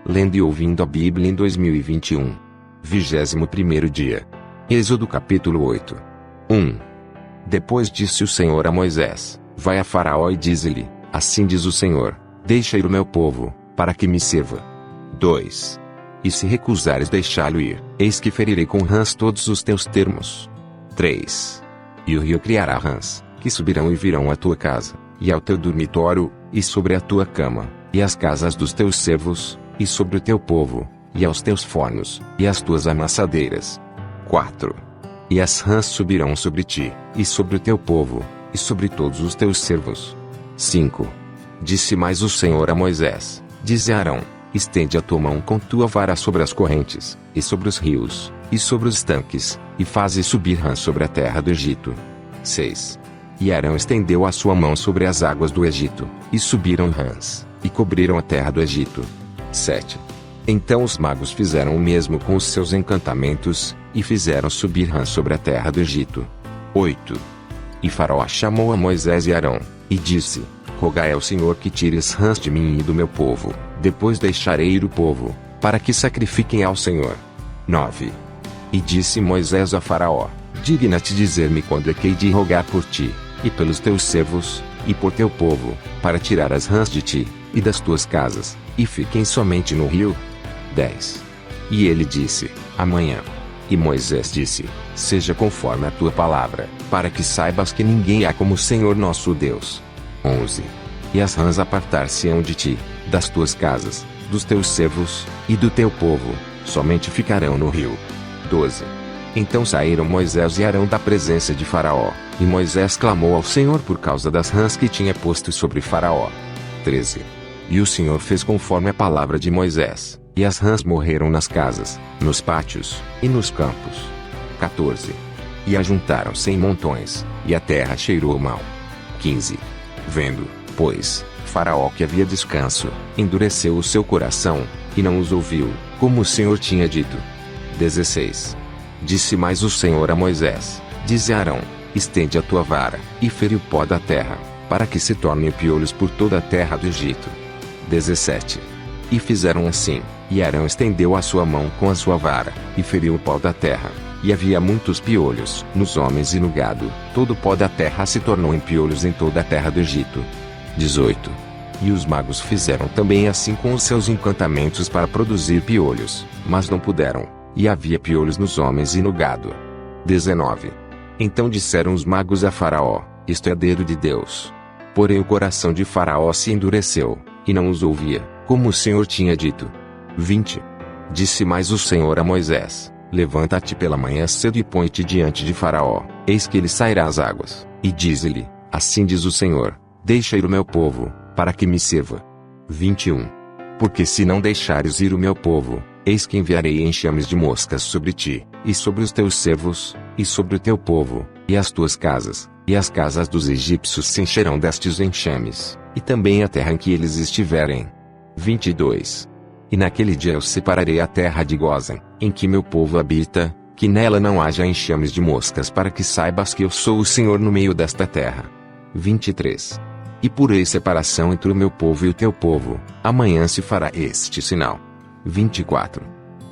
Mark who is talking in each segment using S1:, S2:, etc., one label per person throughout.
S1: Lendo e ouvindo a Bíblia em 2021. 21º dia. Êxodo capítulo 8. 1. Depois disse o Senhor a Moisés: Vai a Faraó e dize-lhe: Assim diz o Senhor: Deixa ir o meu povo, para que me sirva. 2. E se recusares deixá-lo ir, eis que ferirei com rãs todos os teus termos. 3. E o rio criará rãs, que subirão e virão à tua casa, e ao teu dormitório, e sobre a tua cama, e às casas dos teus servos, e sobre o teu povo, e aos teus fornos, e às tuas amassadeiras. 4. E as rãs subirão sobre ti, e sobre o teu povo, e sobre todos os teus servos. 5. Disse mais o Senhor a Moisés: Dize a Arão: Estende a tua mão com tua vara sobre as correntes, e sobre os rios, e sobre os estanques, e faze subir rãs sobre a terra do Egito. 6. E Arão estendeu a sua mão sobre as águas do Egito, e subiram rãs, e cobriram a terra do Egito. 7. Então os magos fizeram o mesmo com os seus encantamentos, e fizeram subir rãs sobre a terra do Egito. 8. E Faraó chamou a Moisés e Arão, e disse: Rogai ao Senhor que tire as rãs de mim e do meu povo, depois deixarei ir o povo, para que sacrifiquem ao Senhor. 9. E disse Moisés a Faraó: Digna-te dizer-me quando é que hei de rogar por ti, e pelos teus servos, e por teu povo, para tirar as rãs de ti, e das tuas casas, e fiquem somente no rio? 10. E ele disse: Amanhã. E Moisés disse: Seja conforme a tua palavra, para que saibas que ninguém há como o Senhor nosso Deus. 11. E as rãs apartar-se-ão de ti, das tuas casas, dos teus servos, e do teu povo, somente ficarão no rio. 12. Então saíram Moisés e Arão da presença de Faraó, e Moisés clamou ao Senhor por causa das rãs que tinha posto sobre Faraó. 13. E o Senhor fez conforme a palavra de Moisés, e as rãs morreram nas casas, nos pátios, e nos campos. 14. E ajuntaram-se em montões, e a terra cheirou mal. 15. Vendo, pois, Faraó que havia descanso, endureceu o seu coração, e não os ouviu, como o Senhor tinha dito. 16. Disse mais o Senhor a Moisés: Dize a Arão: Estende a tua vara, e fere o pó da terra, para que se tornem piolhos por toda a terra do Egito. 17. E fizeram assim, e Arão estendeu a sua mão com a sua vara, e feriu o pó da terra, e havia muitos piolhos nos homens e no gado, todo o pó da terra se tornou em piolhos em toda a terra do Egito. 18. E os magos fizeram também assim com os seus encantamentos para produzir piolhos, mas não puderam, e havia piolhos nos homens e no gado. 19. Então disseram os magos a Faraó: Isto é dedo de Deus. Porém o coração de Faraó se endureceu, e não os ouvia, como o Senhor tinha dito. 20. Disse mais o Senhor a Moisés: Levanta-te pela manhã cedo e põe-te diante de Faraó, eis que ele sairá às águas, e dize-lhe: Assim diz o Senhor: Deixa ir o meu povo, para que me sirva. 21. Porque se não deixares ir o meu povo, eis que enviarei enxames de moscas sobre ti, e sobre os teus servos, e sobre o teu povo, e as tuas casas, e as casas dos egípcios se encherão destes enxames, e também a terra em que eles estiverem. 22. E naquele dia eu separarei a terra de Gósen, em que meu povo habita, que nela não haja enxames de moscas, para que saibas que eu sou o Senhor no meio desta terra. 23. E porei separação entre o meu povo e o teu povo, amanhã se fará este sinal. 24.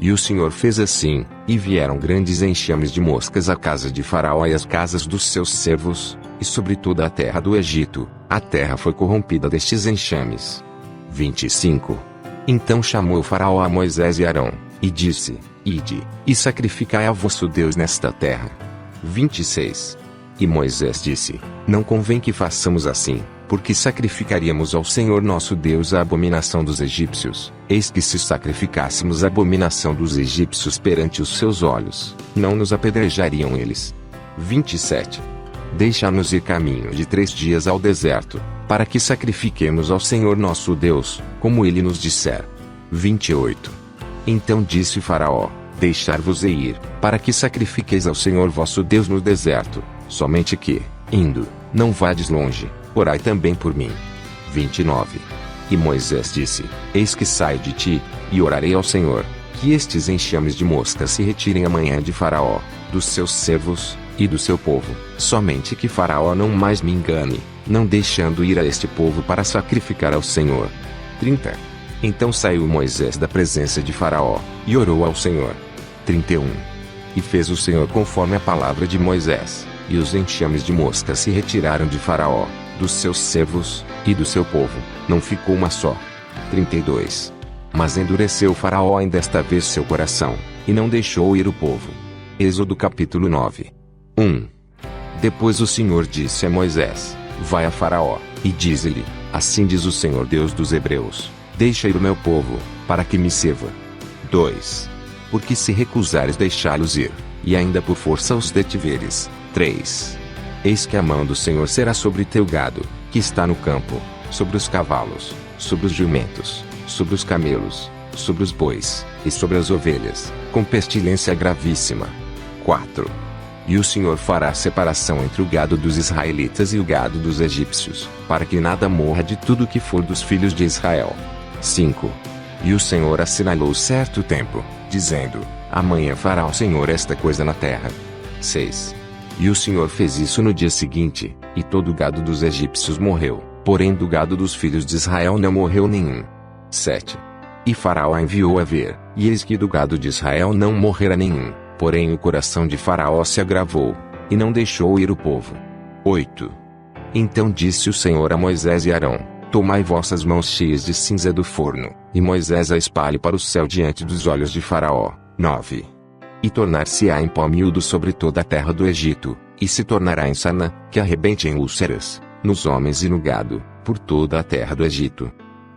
S1: E o Senhor fez assim, e vieram grandes enxames de moscas à casa de Faraó e às casas dos seus servos, e sobre toda a terra do Egito, a terra foi corrompida destes enxames. 25. Então chamou o Faraó a Moisés e Arão, e disse: Ide, e sacrificai a vosso Deus nesta terra. 26. E Moisés disse: Não convém que façamos assim, porque sacrificaríamos ao Senhor nosso Deus a abominação dos egípcios. Eis que se sacrificássemos a abominação dos egípcios perante os seus olhos, não nos apedrejariam eles. 27. Deixa-nos ir caminho de 3 dias ao deserto, para que sacrifiquemos ao Senhor nosso Deus, como ele nos disser. 28. Então disse Faraó: Deixar-vos ir, para que sacrifiqueis ao Senhor vosso Deus no deserto, somente que, indo, não vades longe, orai também por mim. 29. E Moisés disse: Eis que saio de ti, e orarei ao Senhor, que estes enxames de moscas se retirem amanhã de Faraó, dos seus servos, e do seu povo, somente que Faraó não mais me engane, não deixando ir a este povo para sacrificar ao Senhor. 30. Então saiu Moisés da presença de Faraó, e orou ao Senhor. 31. E fez o Senhor conforme a palavra de Moisés, e os enxames de moscas se retiraram de Faraó, dos seus servos, e do seu povo, não ficou uma só. 32. Mas endureceu Faraó ainda esta vez seu coração, e não deixou ir o povo. Êxodo capítulo 9. 1. Depois o Senhor disse a Moisés: Vai a Faraó, e dize-lhe: Assim diz o Senhor Deus dos Hebreus: Deixa ir o meu povo, para que me sirva. 2. Porque se recusares deixá-los ir, e ainda por força os detiveres. 3. Eis que a mão do Senhor será sobre teu gado, que está no campo, sobre os cavalos, sobre os jumentos, sobre os camelos, sobre os bois, e sobre as ovelhas, com pestilência gravíssima. 4. E o Senhor fará separação entre o gado dos israelitas e o gado dos egípcios, para que nada morra de tudo que for dos filhos de Israel. 5. E o Senhor assinalou certo tempo, dizendo: Amanhã fará o Senhor esta coisa na terra. 6. E o Senhor fez isso no dia seguinte, e todo o gado dos egípcios morreu, porém do gado dos filhos de Israel não morreu nenhum. 7. E Faraó enviou a ver, e eis que do gado de Israel não morrera nenhum, porém o coração de Faraó se agravou, e não deixou ir o povo. 8. Então disse o Senhor a Moisés e Arão: Tomai vossas mãos cheias de cinza do forno, e Moisés a espalhe para o céu diante dos olhos de Faraó. 9. E tornar-se-á em pó miúdo sobre toda a terra do Egito, e se tornará em sana, que arrebente em úlceras, nos homens e no gado, por toda a terra do Egito.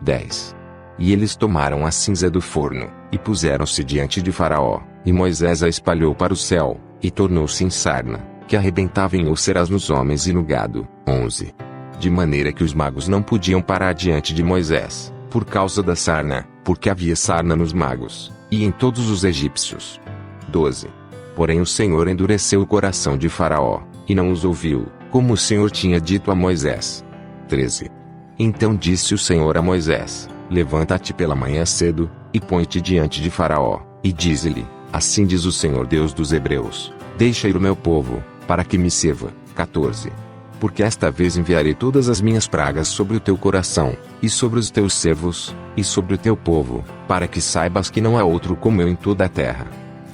S1: 10. E eles tomaram a cinza do forno, e puseram-se diante de Faraó, e Moisés a espalhou para o céu, e tornou-se em sarna, que arrebentava em úlceras nos homens e no gado. 11. De maneira que os magos não podiam parar diante de Moisés, por causa da sarna, porque havia sarna nos magos, e em todos os egípcios. 12. Porém o Senhor endureceu o coração de Faraó, e não os ouviu, como o Senhor tinha dito a Moisés. 13. Então disse o Senhor a Moisés: Levanta-te pela manhã cedo, e põe-te diante de Faraó, e dize-lhe: Assim diz o Senhor Deus dos Hebreus: Deixa ir o meu povo, para que me sirva. 14. Porque esta vez enviarei todas as minhas pragas sobre o teu coração, e sobre os teus servos, e sobre o teu povo, para que saibas que não há outro como eu em toda a terra.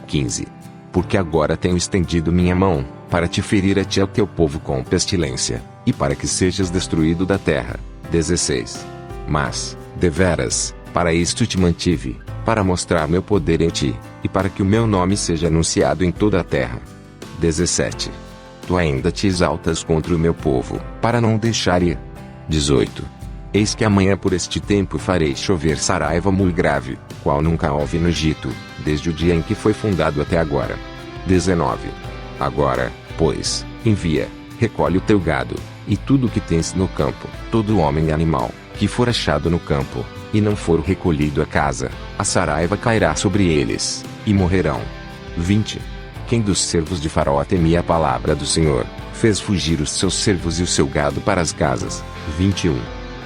S1: 15. Porque agora tenho estendido minha mão, para te ferir a ti e ao teu povo com pestilência, e para que sejas destruído da terra. 16. Mas, deveras, para isto te mantive, para mostrar meu poder em ti, e para que o meu nome seja anunciado em toda a terra. 17. Tu ainda te exaltas contra o meu povo, para não deixar ir. 18. Eis que amanhã por este tempo farei chover saraiva muito grave, qual nunca houve no Egito, desde o dia em que foi fundado até agora. 19. Agora, pois, envia, recolhe o teu gado, e tudo o que tens no campo, todo homem e animal, que for achado no campo, e não for recolhido a casa, a saraiva cairá sobre eles, e morrerão. 20. Quem dos servos de Faraó temia a palavra do Senhor, fez fugir os seus servos e o seu gado para as casas. 21.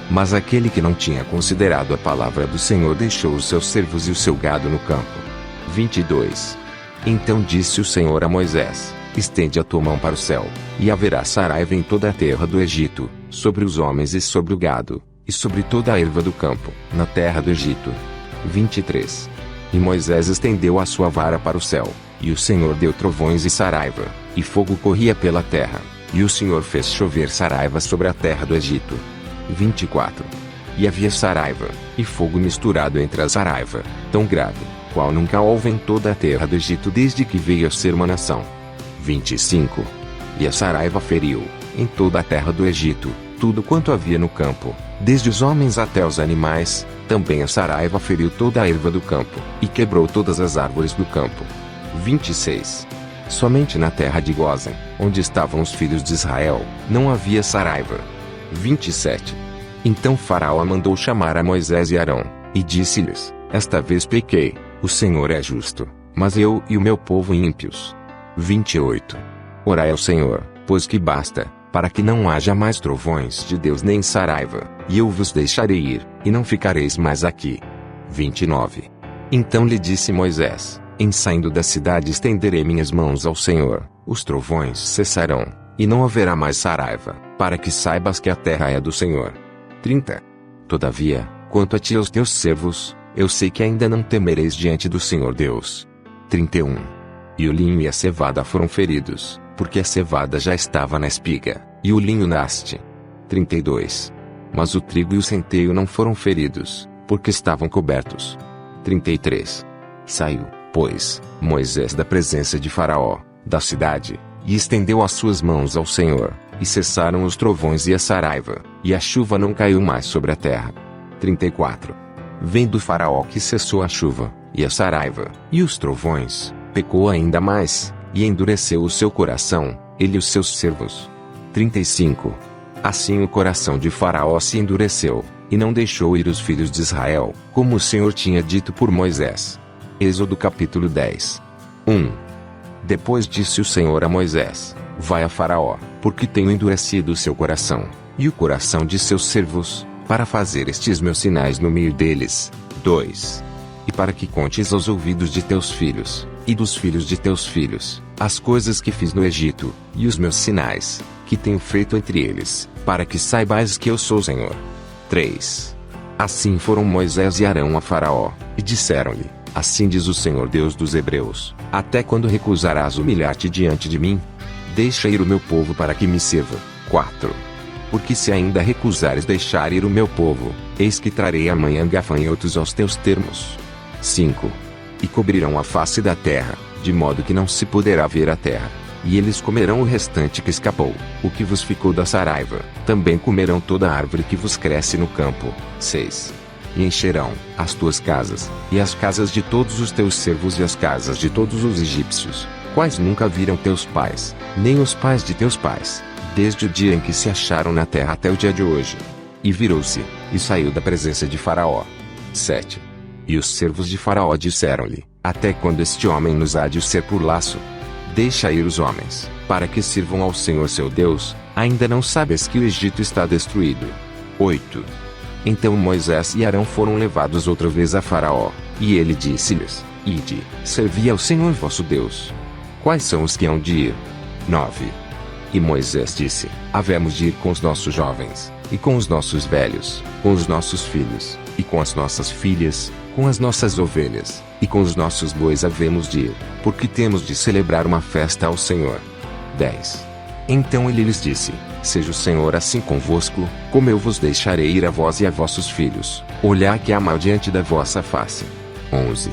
S1: Mas aquele que não tinha considerado a palavra do Senhor deixou os seus servos e o seu gado no campo. 22. Então disse o Senhor a Moisés: Estende a tua mão para o céu, e haverá saraiva em toda a terra do Egito, sobre os homens e sobre o gado, e sobre toda a erva do campo, na terra do Egito. 23. E Moisés estendeu a sua vara para o céu, e o Senhor deu trovões e saraiva, e fogo corria pela terra, e o Senhor fez chover saraiva sobre a terra do Egito. 24. E havia saraiva, e fogo misturado entre a saraiva, tão grave, qual nunca houve em toda a terra do Egito desde que veio a ser uma nação. 25. E a saraiva feriu, em toda a terra do Egito, tudo quanto havia no campo, desde os homens até os animais, também a saraiva feriu toda a erva do campo, e quebrou todas as árvores do campo. 26. Somente na terra de Gósen, onde estavam os filhos de Israel, não havia saraiva. 27. Então Faraó mandou chamar a Moisés e Arão, e disse-lhes: Esta vez pequei, o Senhor é justo, mas eu e o meu povo ímpios. 28. Orai ao Senhor, pois que basta, para que não haja mais trovões de Deus nem saraiva, e eu vos deixarei ir, e não ficareis mais aqui. 29. Então lhe disse Moisés: Em saindo da cidade estenderei minhas mãos ao Senhor, os trovões cessarão, e não haverá mais saraiva, para que saibas que a terra é do Senhor. 30. Todavia, quanto a ti e aos teus servos, eu sei que ainda não temereis diante do Senhor Deus. 31. E o linho e a cevada foram feridos, porque a cevada já estava na espiga, e o linho na haste. 32. Mas o trigo e o centeio não foram feridos, porque estavam cobertos. 33. Saiu, pois, Moisés da presença de Faraó, da cidade, e estendeu as suas mãos ao Senhor, e cessaram os trovões e a saraiva, e a chuva não caiu mais sobre a terra. 34. Vendo Faraó que cessou a chuva, e a saraiva, e os trovões, pecou ainda mais, e endureceu o seu coração, ele e os seus servos. 35. Assim o coração de Faraó se endureceu, e não deixou ir os filhos de Israel, como o Senhor tinha dito por Moisés. Êxodo capítulo 10. 1. Depois disse o Senhor a Moisés: Vai a Faraó, porque tenho endurecido o seu coração, e o coração de seus servos, para fazer estes meus sinais no meio deles. 2. E para que contes aos ouvidos de teus filhos, e dos filhos de teus filhos, as coisas que fiz no Egito, e os meus sinais, que tenho feito entre eles, para que saibais que eu sou o Senhor. 3. Assim foram Moisés e Arão a Faraó, e disseram-lhe: Assim diz o Senhor Deus dos Hebreus: Até quando recusarás humilhar-te diante de mim? Deixa ir o meu povo para que me sirva. 4. Porque se ainda recusares deixar ir o meu povo, eis que trarei amanhã gafanhotos aos teus termos. 5. E cobrirão a face da terra, de modo que não se poderá ver a terra. E eles comerão o restante que escapou, o que vos ficou da saraiva, também comerão toda a árvore que vos cresce no campo. 6. E encherão as tuas casas, e as casas de todos os teus servos e as casas de todos os egípcios, quais nunca viram teus pais, nem os pais de teus pais, desde o dia em que se acharam na terra até o dia de hoje. E virou-se, e saiu da presença de Faraó. 7. E os servos de Faraó disseram-lhe: Até quando este homem nos há de ser por laço? Deixa ir os homens, para que sirvam ao Senhor seu Deus, ainda não sabes que o Egito está destruído. 8. Então Moisés e Arão foram levados outra vez a Faraó, e ele disse-lhes: Ide, servi ao Senhor vosso Deus. Quais são os que hão de ir? 9. E Moisés disse: Havemos de ir com os nossos jovens, e com os nossos velhos, com os nossos filhos, e com as nossas filhas, com as nossas ovelhas, e com os nossos bois havemos de ir, porque temos de celebrar uma festa ao Senhor. 10. Então ele lhes disse: Seja o Senhor assim convosco, como eu vos deixarei ir a vós e a vossos filhos, olhar que há mal diante da vossa face. 11.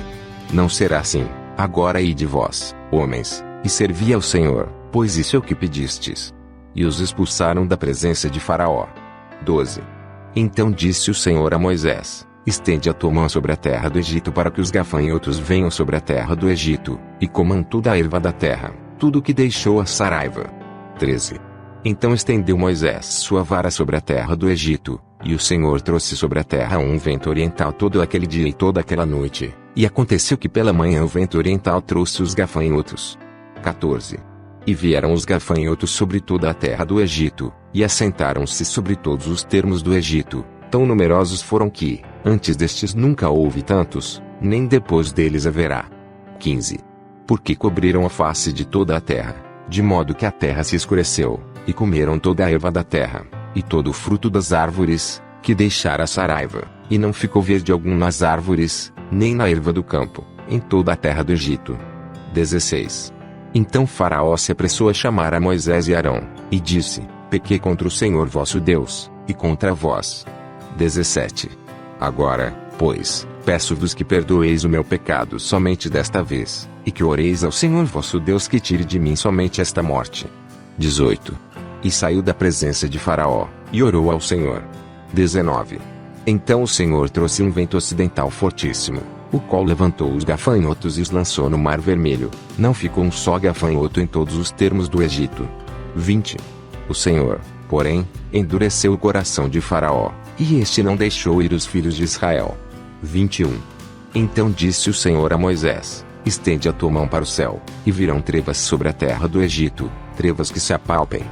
S1: Não será assim, agora ide vós, homens, e servi ao Senhor, pois isso é o que pedistes. E os expulsaram da presença de Faraó. 12. Então disse o Senhor a Moisés: Estende a tua mão sobre a terra do Egito para que os gafanhotos venham sobre a terra do Egito, e comam toda a erva da terra, tudo o que deixou a saraiva. 13. Então estendeu Moisés sua vara sobre a terra do Egito, e o Senhor trouxe sobre a terra um vento oriental todo aquele dia e toda aquela noite, e aconteceu que pela manhã o vento oriental trouxe os gafanhotos. 14. E vieram os gafanhotos sobre toda a terra do Egito, e assentaram-se sobre todos os termos do Egito, tão numerosos foram que, antes destes nunca houve tantos, nem depois deles haverá. 15. Porque cobriram a face de toda a terra, de modo que a terra se escureceu, e comeram toda a erva da terra, e todo o fruto das árvores, que deixara a saraiva, e não ficou verde algum nas árvores, nem na erva do campo, em toda a terra do Egito. 16. Então Faraó se apressou a chamar a Moisés e Arão, e disse: Pequei contra o Senhor vosso Deus, e contra vós. 17. Agora, pois, peço-vos que perdoeis o meu pecado somente desta vez, e que oreis ao Senhor vosso Deus que tire de mim somente esta morte. 18. E saiu da presença de Faraó, e orou ao Senhor. 19. Então o Senhor trouxe um vento ocidental fortíssimo, o qual levantou os gafanhotos e os lançou no Mar Vermelho. Não ficou um só gafanhoto em todos os termos do Egito. 20. O Senhor, porém, endureceu o coração de Faraó, e este não deixou ir os filhos de Israel. 21. Então disse o Senhor a Moisés: Estende a tua mão para o céu, e virão trevas sobre a terra do Egito, trevas que se apalpem.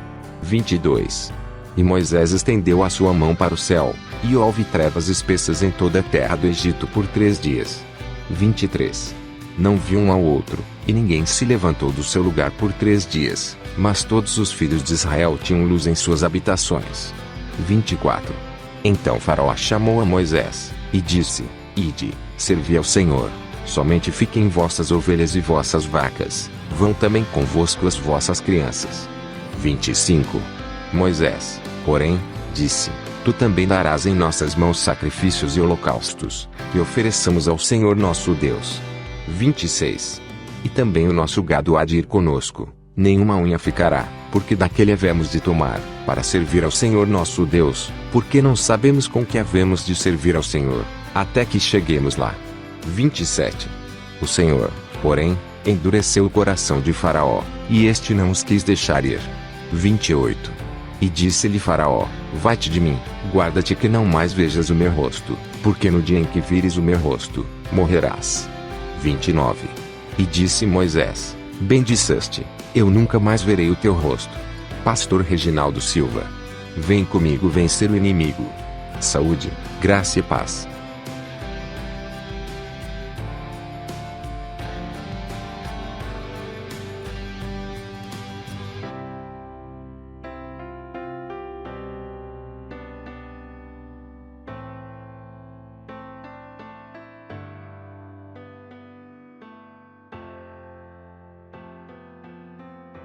S1: 22. E Moisés estendeu a sua mão para o céu, e houve trevas espessas em toda a terra do Egito por 3 dias. 23. Não viu um ao outro, e ninguém se levantou do seu lugar por 3 dias, mas todos os filhos de Israel tinham luz em suas habitações. 24. Então Faraó chamou a Moisés, E disse: Ide, servi ao Senhor. Somente fiquem vossas ovelhas e vossas vacas, vão também convosco as vossas crianças. 25. Moisés, porém, disse: Tu também darás em nossas mãos sacrifícios e holocaustos, e ofereçamos ao Senhor nosso Deus. 26. E também o nosso gado há de ir conosco, nenhuma unha ficará, porque daquele havemos de tomar, para servir ao Senhor nosso Deus, porque não sabemos com que havemos de servir ao Senhor, até que cheguemos lá. 27. O Senhor, porém, endureceu o coração de Faraó, e este não os quis deixar ir. 28. E disse-lhe Faraó: Vai-te de mim, guarda-te que não mais vejas o meu rosto, porque no dia em que vires o meu rosto, morrerás. 29. E disse Moisés: Bem disseste, eu nunca mais verei o teu rosto. Pastor Reginaldo Silva. Vem comigo vencer o inimigo. Saúde, graça e paz.